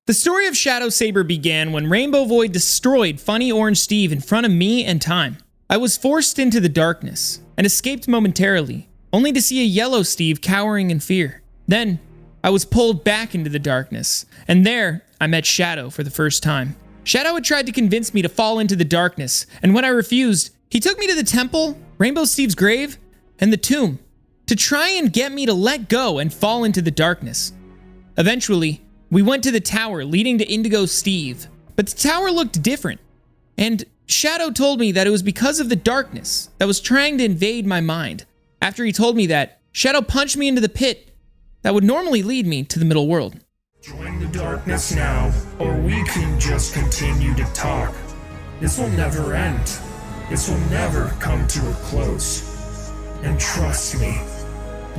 The story of Shadow Sabre began when Rainbow Void destroyed Funny Orange Steve in front of me and Time. I was forced into the darkness and escaped momentarily, only to see a yellow Steve cowering in fear. Then, I was pulled back into the darkness, and there, I met Shadow for the first time. Shadow had tried to convince me to fall into the darkness, and when I refused, he took me to the temple, Rainbow Steve's grave, and the tomb, to try and get me to let go and fall into the darkness. Eventually, we went to the tower leading to Indigo Steve, but the tower looked different, and Shadow told me that it was because of the darkness that was trying to invade my mind. After he told me that, Shadow punched me into the pit that would normally lead me to the middle world. Join the darkness now, or we can just continue to talk. This will never end. This will never come to a close. And trust me,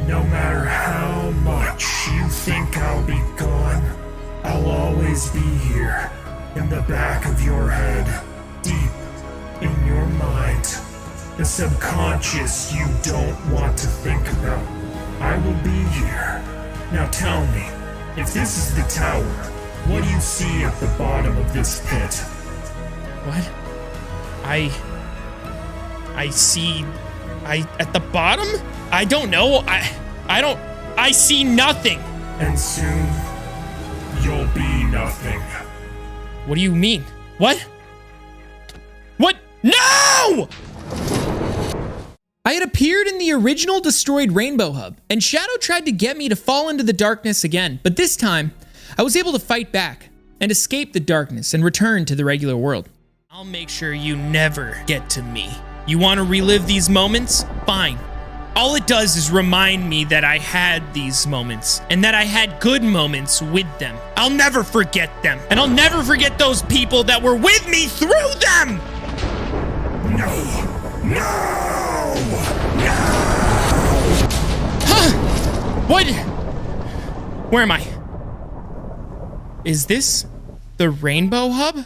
no matter how much you think I'll be gone, I'll always be here, in the back of your head, deep in your mind, the subconscious you don't want to think about. I will be here. Now tell me, if this is the tower, what do you see at the bottom of this pit? What? I see... at the bottom? I don't know. I see nothing. And soon, you'll be nothing. What do you mean? What? What? No! I had appeared in the original destroyed Rainbow Hub, and Shadow tried to get me to fall into the darkness again, but this time, I was able to fight back and escape the darkness and return to the regular world. I'll make sure you never get to me. You want to relive these moments? Fine. All it does is remind me that I had these moments, and that I had good moments with them. I'll never forget them, and I'll never forget those people that were with me through them! No! No! No! Huh? What? Where am I? Is this the Rainbow Hub?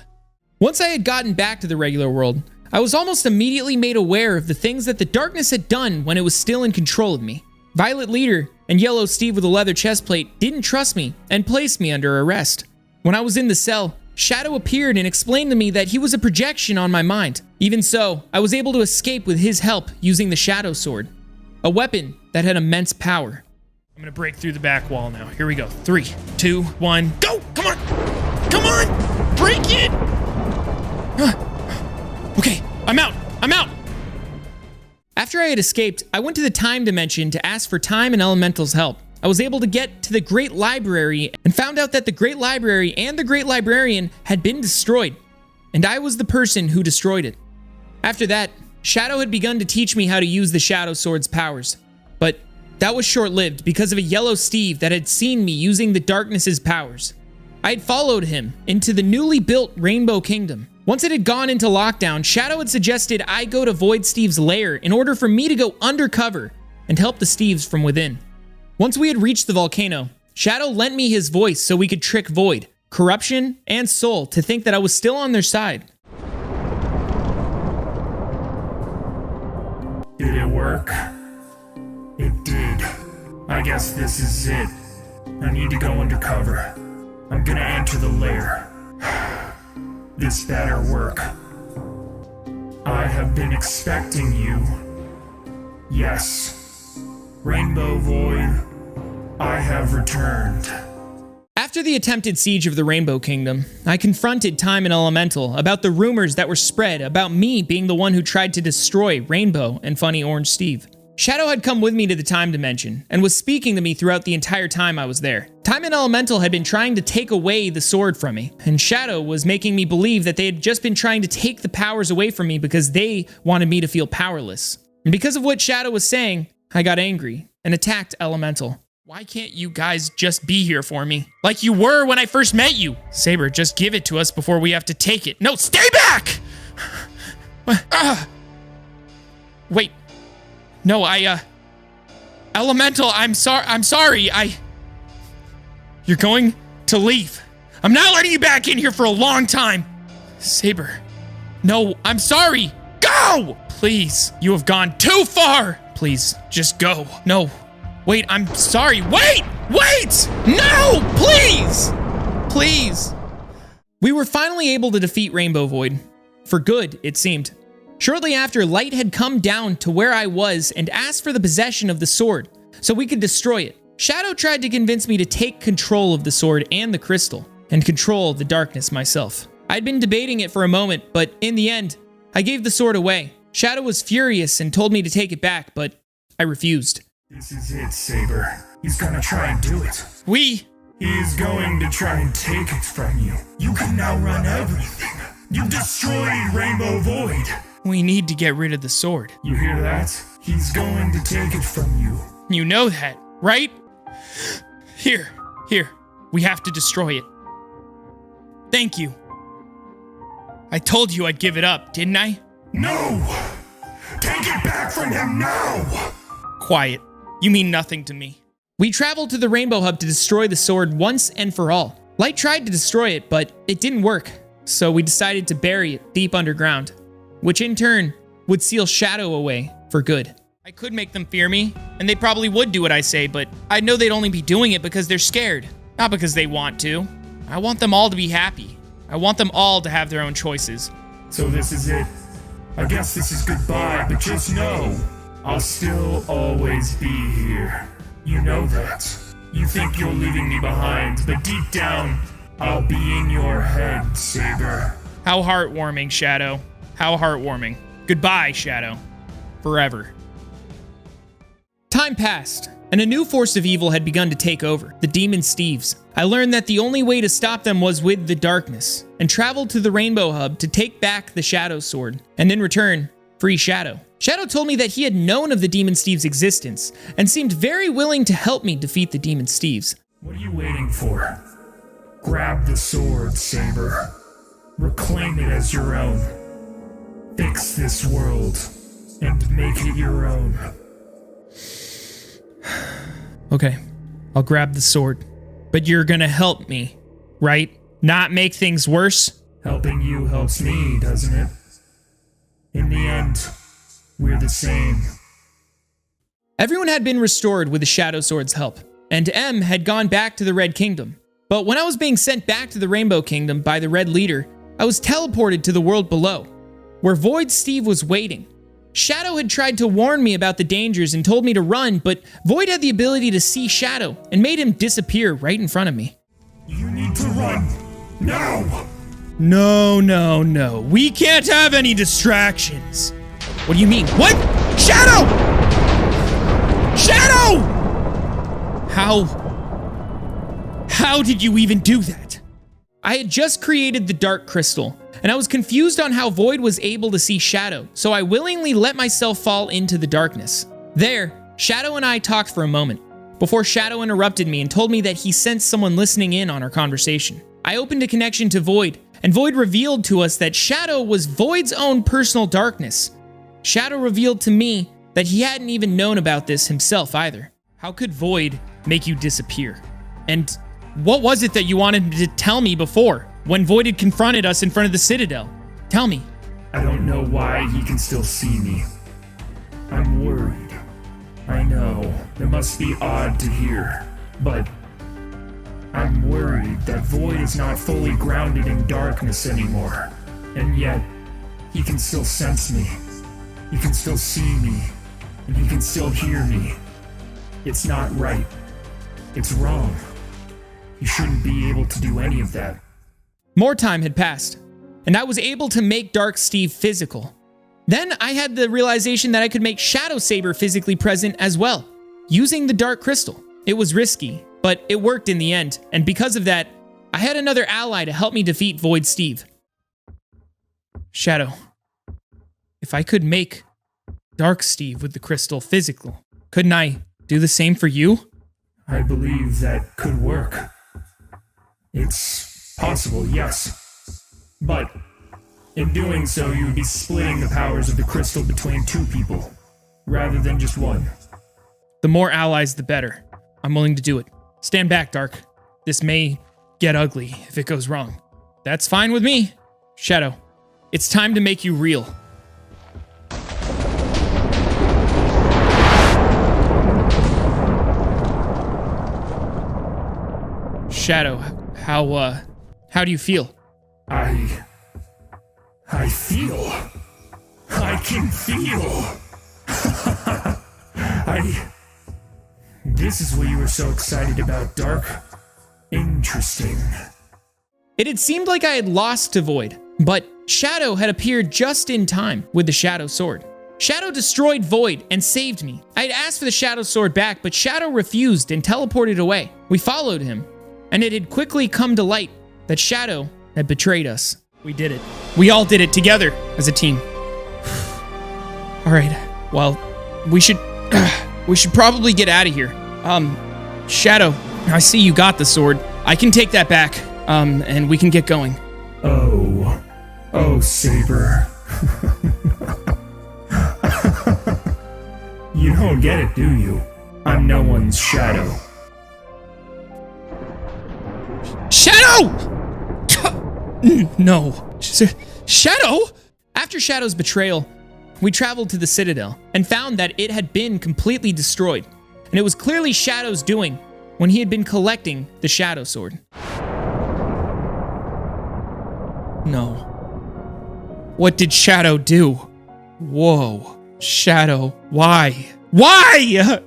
Once I had gotten back to the regular world, I was almost immediately made aware of the things that the darkness had done when it was still in control of me. Violet Leader and Yellow Steve with a leather chestplate didn't trust me and placed me under arrest. When I was in the cell, Shadow appeared and explained to me that he was a projection on my mind. Even so, I was able to escape with his help using the Shadow Sword, a weapon that had immense power. I'm gonna break through the back wall now. Here we go. 3, 2, 1, go! Come on! Come on! Break it! Okay, I'm out! I'm out! After I had escaped, I went to the Time Dimension to ask for Time and Elemental's help. I was able to get to the Great Library and found out that the Great Library and the Great Librarian had been destroyed, and I was the person who destroyed it. After that, Shadow had begun to teach me how to use the Shadow Sword's powers, but that was short-lived because of a Yellow Steve that had seen me using the Darkness's powers. I had followed him into the newly built Rainbow Kingdom. Once it had gone into lockdown, Shadow had suggested I go to Void Steve's lair in order for me to go undercover and help the Steves from within. Once we had reached the volcano, Shadow lent me his voice so we could trick Void, Corruption, and Soul to think that I was still on their side. Did it work? It did. I guess this is it. I need to go undercover. I'm gonna enter the lair. This better work. I have been expecting you. Yes. Rainbow Void, I have returned. After the attempted siege of the Rainbow Kingdom, I confronted Time and Elemental about the rumors that were spread about me being the one who tried to destroy Rainbow and Funny Orange Steve. Shadow had come with me to the Time Dimension and was speaking to me throughout the entire time I was there. Time and Elemental had been trying to take away the sword from me, and Shadow was making me believe that they had just been trying to take the powers away from me because they wanted me to feel powerless. And because of what Shadow was saying, I got angry and attacked Elemental. Why can't you guys just be here for me? Like you were when I first met you. Sabre, just give it to us before we have to take it. No, stay back! Wait. No, Elemental, I'm sorry, You're going to leave. I'm not letting you back in here for a long time. Sabre. No, I'm sorry. Go! Please, you have gone too far. Please, just go. No. Wait, I'm sorry. Wait! Wait! No! Please! Please. We were finally able to defeat Rainbow Void. For good, it seemed. Shortly after, Light had come down to where I was and asked for the possession of the sword so we could destroy it. Shadow tried to convince me to take control of the sword and the crystal and control the darkness myself. I'd been debating it for a moment, but in the end, I gave the sword away. Shadow was furious and told me to take it back, but I refused. This is it, Sabre. He's gonna try and do it. He's going to try and take it from you. You can now run everything. You destroyed Rainbow Void. We need to get rid of the sword. You hear that? He's going to take it from you. You know that, right? Here. We have to destroy it. Thank you. I told you I'd give it up, didn't I? No! Take it back from him now! Quiet. You mean nothing to me. We traveled to the Rainbow Hub to destroy the sword once and for all. Light tried to destroy it, but it didn't work, so we decided to bury it deep underground, which in turn would seal Shadow away for good. I could make them fear me, and they probably would do what I say, but I know they'd only be doing it because they're scared, not because they want to. I want them all to be happy. I want them all to have their own choices. So this is it. I guess this is goodbye, but just know, I'll still always be here. You know that. You think you're leaving me behind, but deep down, I'll be in your head, Sabre. How heartwarming, Shadow. How heartwarming. Goodbye, Shadow. Forever. Time passed, and a new force of evil had begun to take over, the Demon Steves. I learned that the only way to stop them was with the darkness, and traveled to the Rainbow Hub to take back the Shadow Sword, and in return, free Shadow. Shadow told me that he had known of the Demon Steves' existence, and seemed very willing to help me defeat the Demon Steves. What are you waiting for? Grab the sword, Sabre. Reclaim it as your own. Fix this world, and make it your own. Okay, I'll grab the sword. But you're gonna help me, right? Not make things worse? Helping you helps me, doesn't it? In the end, we're the same. Everyone had been restored with the Shadow Sword's help, and M had gone back to the Red Kingdom. But when I was being sent back to the Rainbow Kingdom by the Red Leader, I was teleported to the world below, where Void Steve was waiting. Shadow had tried to warn me about the dangers and told me to run, but Void had the ability to see Shadow and made him disappear right in front of me. You need to run, now! No. We can't have any distractions. What do you mean? What? Shadow! Shadow! How did you even do that? I had just created the Dark Crystal, and I was confused on how Void was able to see Shadow, so I willingly let myself fall into the darkness. There, Shadow and I talked for a moment, before Shadow interrupted me and told me that he sensed someone listening in on our conversation. I opened a connection to Void, and Void revealed to us that Shadow was Void's own personal darkness. Shadow revealed to me that he hadn't even known about this himself either. How could Void make you disappear? And what was it that you wanted to tell me before, when Void had confronted us in front of the Citadel? Tell me. I don't know why he can still see me. I'm worried. I know, it must be odd to hear, but I'm worried that Void is not fully grounded in darkness anymore. And yet, he can still sense me. He can still see me. And he can still hear me. It's not right. It's wrong. He shouldn't be able to do any of that. More time had passed, and I was able to make Dark Steve physical. Then I had the realization that I could make Shadow Sabre physically present as well, using the Dark Crystal. It was risky, but it worked in the end, and because of that, I had another ally to help me defeat Void Steve. Shadow, if I could make Dark Steve with the crystal physical, couldn't I do the same for you? I believe that could work. It's possible, yes. But in doing so, you'd be splitting the powers of the crystal between two people, rather than just one. The more allies, the better. I'm willing to do it. Stand back, Dark. This may get ugly if it goes wrong. That's fine with me. Shadow, it's time to make you real. Shadow, how How do you feel? I feel. I can feel. This is what you were so excited about, Dark. Interesting. It had seemed like I had lost to Void, but Shadow had appeared just in time with the Shadow Sword. Shadow destroyed Void and saved me. I had asked for the Shadow Sword back, but Shadow refused and teleported away. We followed him, and it had quickly come to light that Shadow had betrayed us. We did it. We all did it together as a team. All right, well, we should probably get out of here. Shadow, I see you got the sword. I can take that back, and we can get going. Oh, Sabre. You don't get it, do you? I'm no one's shadow. Shadow! No. Shadow? After Shadow's betrayal, we traveled to the Citadel and found that it had been completely destroyed, and it was clearly Shadow's doing when he had been collecting the Shadow Sword. No. What did Shadow do? Whoa. Shadow, why? Why?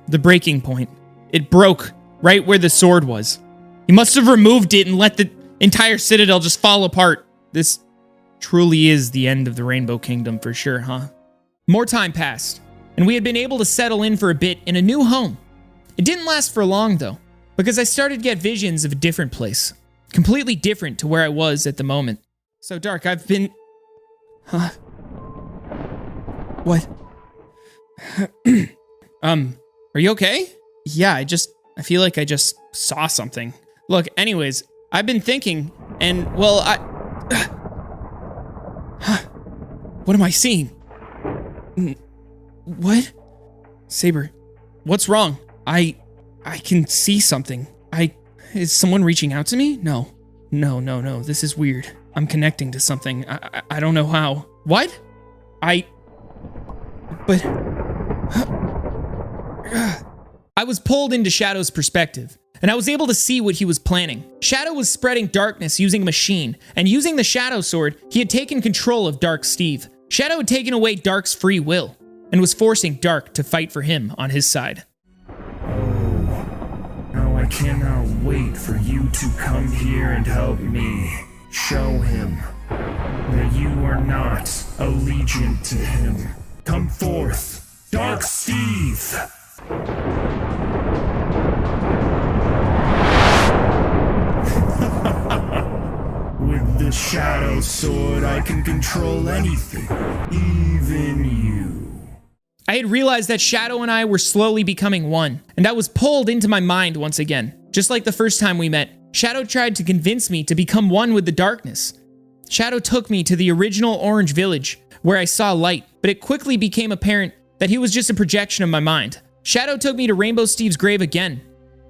The breaking point. It broke right where the sword was. He must have removed it and let the entire Citadel just fall apart. This truly is the end of the Rainbow Kingdom for sure, huh? More time passed, and we had been able to settle in for a bit in a new home. It didn't last for long, though, because I started to get visions of a different place. Completely different to where I was at the moment. So, Dark, I've been... Huh? What? Are you okay? Yeah, I feel like I just saw something. Look, anyways, I've been thinking, and, well, what am I seeing? What? Sabre, what's wrong? I can see something. Is someone reaching out to me? No, this is weird. I'm connecting to something. I don't know how. What? But... I was pulled into Shadow's perspective, and I was able to see what he was planning. Shadow was spreading darkness using a machine, and using the Shadow Sword, he had taken control of Dark Steve. Shadow had taken away Dark's free will, and was forcing Dark to fight for him on his side. Now I cannot wait for you to come here and help me. Show him that you are not allegiant to him. Come forth, Dark Steve! With the Shadow Sword, I can control anything, even you. I had realized that Shadow and I were slowly becoming one, and I was pulled into my mind once again. Just like the first time we met, Shadow tried to convince me to become one with the darkness. Shadow took me to the original Orange Village, where I saw light, but it quickly became apparent that he was just a projection of my mind. Shadow took me to Rainbow Steve's grave again,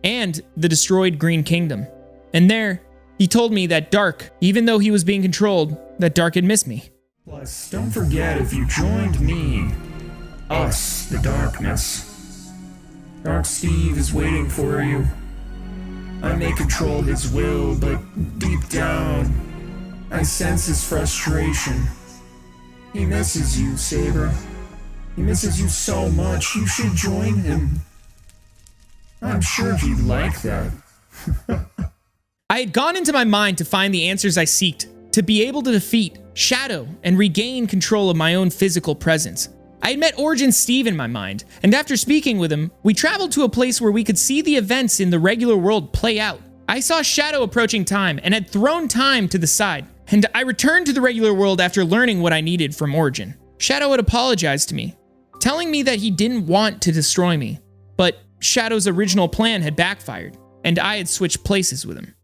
and the destroyed Green Kingdom. And there, he told me that Dark, even though he was being controlled, that Dark had missed me. Plus, don't forget, if you joined me, us, the darkness, Dark Steve is waiting for you. I may control his will, but deep down, I sense his frustration. He misses you, Sabre. He misses you so much, you should join him. I'm sure he'd like that. I had gone into my mind to find the answers I seeked, to be able to defeat Shadow and regain control of my own physical presence. I had met Origin Steve in my mind, and after speaking with him, we traveled to a place where we could see the events in the regular world play out. I saw Shadow approaching time and had thrown time to the side, and I returned to the regular world after learning what I needed from Origin. Shadow had apologized to me, telling me that he didn't want to destroy me, but Shadow's original plan had backfired, and I had switched places with him.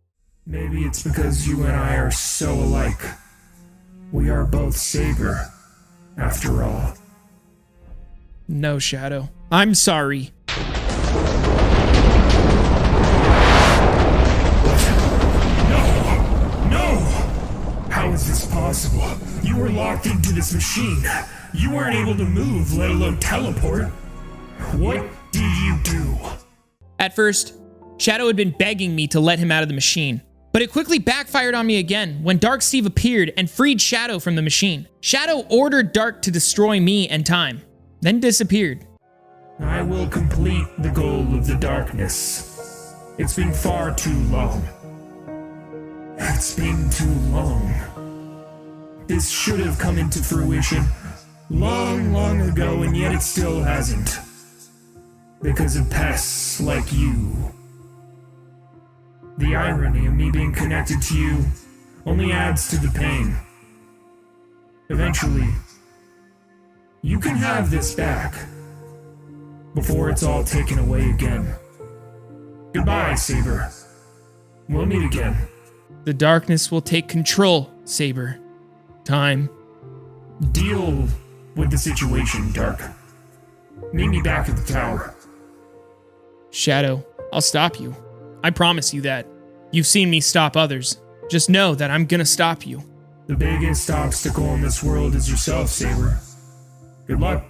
Maybe it's because you and I are so alike. We are both Sabre, after all. No, Shadow. I'm sorry. No! How is this possible? You were locked into this machine. You weren't able to move, let alone teleport. What did you do? At first, Shadow had been begging me to let him out of the machine, But it quickly backfired on me again when Dark Steve appeared and freed Shadow from the machine. Shadow ordered Dark to destroy me and time, then disappeared. I will complete the goal of the darkness. It's been far too long. It's been too long. This should have come into fruition long, long ago, and yet it still hasn't. Because of pests like you. The irony of me being connected to you only adds to the pain. Eventually, you can have this back before it's all taken away again. Goodbye, Sabre. We'll meet again. The darkness will take control, Sabre. Time. Deal with the situation, Dark. Meet me back at the tower. Shadow, I'll stop you. I promise you that. You've seen me stop others. Just know that I'm gonna stop you. The biggest obstacle in this world is yourself, Sabre. Good luck.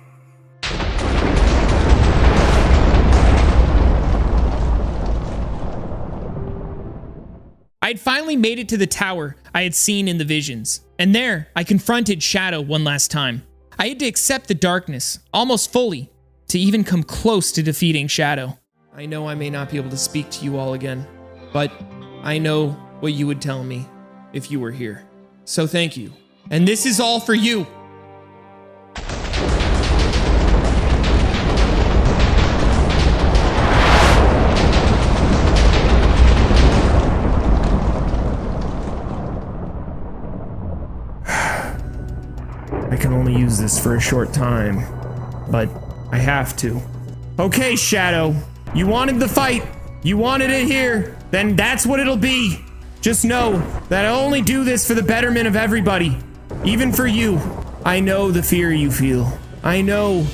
I'd finally made it to the tower I had seen in the visions, and there I confronted Shadow one last time. I had to accept the darkness, almost fully, to even come close to defeating Shadow. I know I may not be able to speak to you all again, but I know what you would tell me if you were here. So thank you. And this is all for you. I can only use this for a short time, but I have to. Okay, Shadow. You wanted the fight. You wanted it here. Then that's what it'll be. Just know that I only do this for the betterment of everybody. Even for you. I know the fear you feel. I know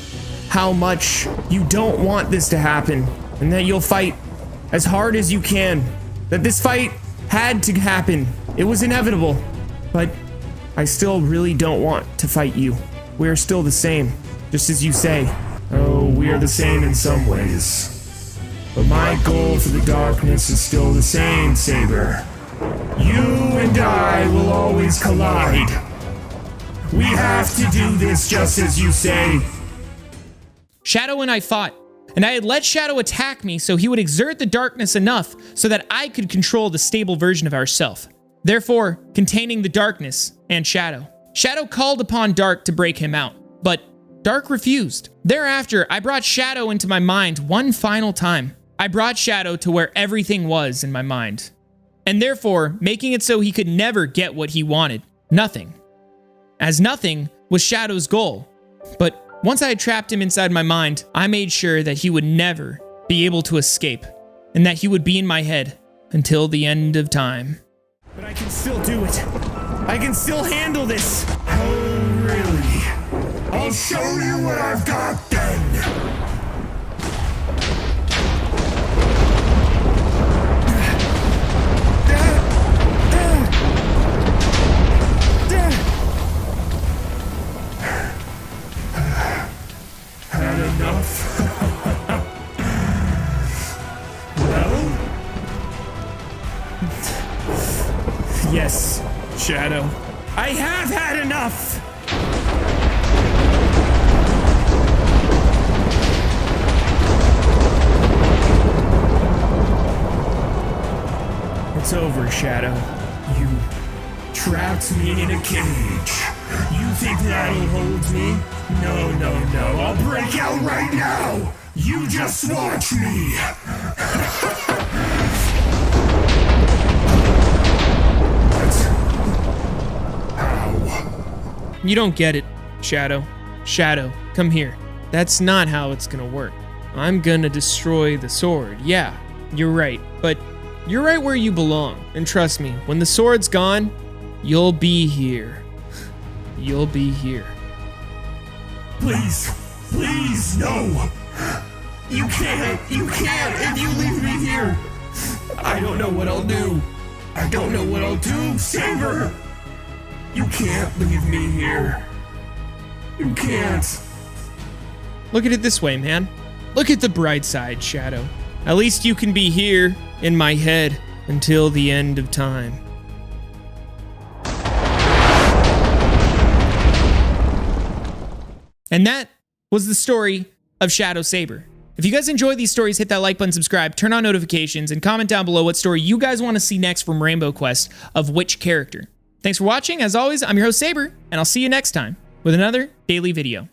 how much you don't want this to happen. And that you'll fight as hard as you can. That this fight had to happen. It was inevitable. But I still really don't want to fight you. We are still the same, just as you say. Oh, we are the same in some ways. But my goal for the darkness is still the same, Sabre. You and I will always collide. We have to do this just as you say. Shadow and I fought, and I had let Shadow attack me so he would exert the darkness enough so that I could control the stable version of ourself, therefore containing the darkness and Shadow. Shadow called upon Dark to break him out, but Dark refused. Thereafter, I brought Shadow into my mind one final time. I brought Shadow to where everything was in my mind, and therefore making it so he could never get what he wanted, nothing. As nothing was Shadow's goal, but once I had trapped him inside my mind, I made sure that he would never be able to escape, and that he would be in my head until the end of time. But I can still do it. I can still handle this. Oh, really? I'll show you what I've got then. Had enough? Well? Yes, Shadow. I have had enough! It's over, Shadow. You trapped me in a cage. You think that'll hold me? No, no, no. I'll break out right now! You just watch me! You don't get it, Shadow. Shadow, come here. That's not how it's gonna work. I'm gonna destroy the sword. Yeah, you're right. But you're right where you belong. And trust me, when the sword's gone, you'll be here. You'll be here. Please, please, no! You can't if you leave me here! I don't know what I'll do. I don't know what I'll do, Sabre! You can't leave me here. You can't. Look at it this way, man. Look at the bright side, Shadow. At least you can be here, in my head, until the end of time. And that was the story of Shadow Sabre. If you guys enjoy these stories, hit that like button, subscribe, turn on notifications, and comment down below what story you guys want to see next from Rainbow Quest of which character. Thanks for watching. As always, I'm your host Sabre, and I'll see you next time with another daily video.